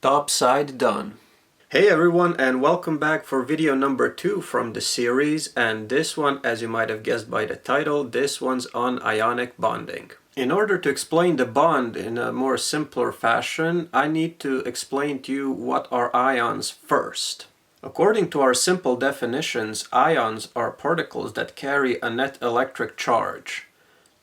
Top side done. Hey everyone, and welcome back for video number 2 from the series, and this one, as you might have guessed by the title, this one's on ionic bonding. In order to explain the bond in a more simpler fashion, I need to explain to you what are ions first. According to our simple definitions, ions are particles that carry a net electric charge.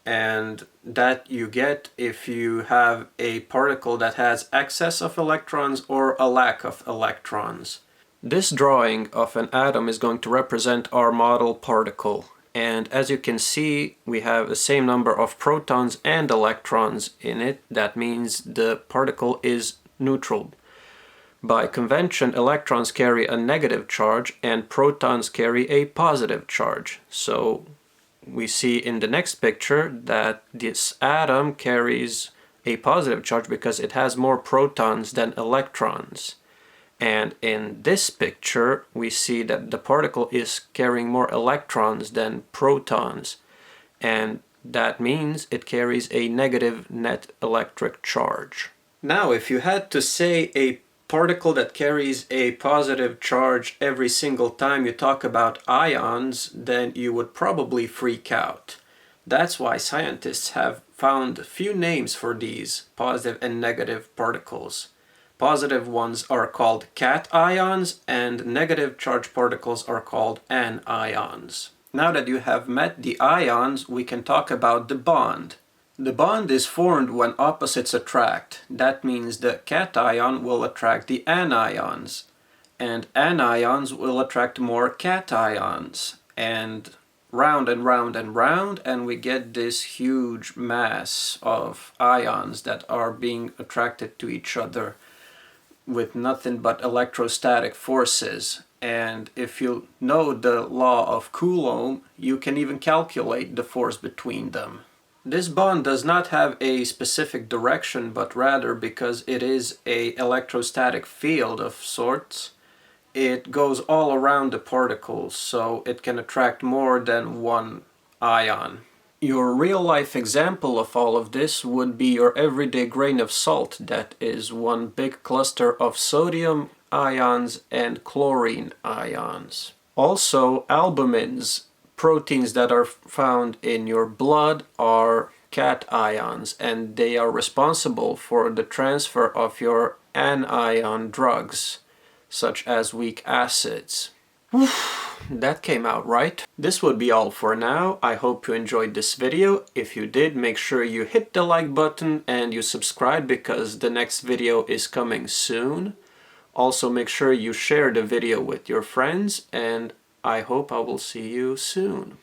And that you get if you have a particle that has excess of electrons or a lack of electrons. This drawing of an atom is going to represent our model particle. And as you can see, we have the same number of protons and electrons in it. That means the particle is neutral. By convention, electrons carry a negative charge and protons carry a positive charge. So we see in the next picture that this atom carries a positive charge because it has more protons than electrons. And in this picture, we see that the particle is carrying more electrons than protons. And that means it carries a negative net electric charge. Now, if you had to say a particle that carries a positive charge every single time you talk about ions, then you would probably freak out. That's why scientists have found few names for these positive and negative particles. Positive ones are called cations and negative charge particles are called anions. Now that you have met the ions, we can talk about the bond. The bond is formed when opposites attract. That means the cation will attract the anions, and anions will attract more cations, and round and round and round, and we get this huge mass of ions that are being attracted to each other with nothing but electrostatic forces. And if you know the law of Coulomb, you can even calculate the force between them. This bond does not have a specific direction, but rather, because it is an electrostatic field of sorts, it goes all around the particles, so it can attract more than one ion. Your real-life example of all of this would be your everyday grain of salt that is one big cluster of sodium ions and chlorine ions. Also, albumins, proteins that are found in your blood, are cations, and they are responsible for the transfer of your anion drugs, such as weak acids. That came out right. This would be all for now. I hope you enjoyed this video. If you did, make sure you hit the like button and you subscribe because the next video is coming soon. Also, make sure you share the video with your friends, and I hope I will see you soon.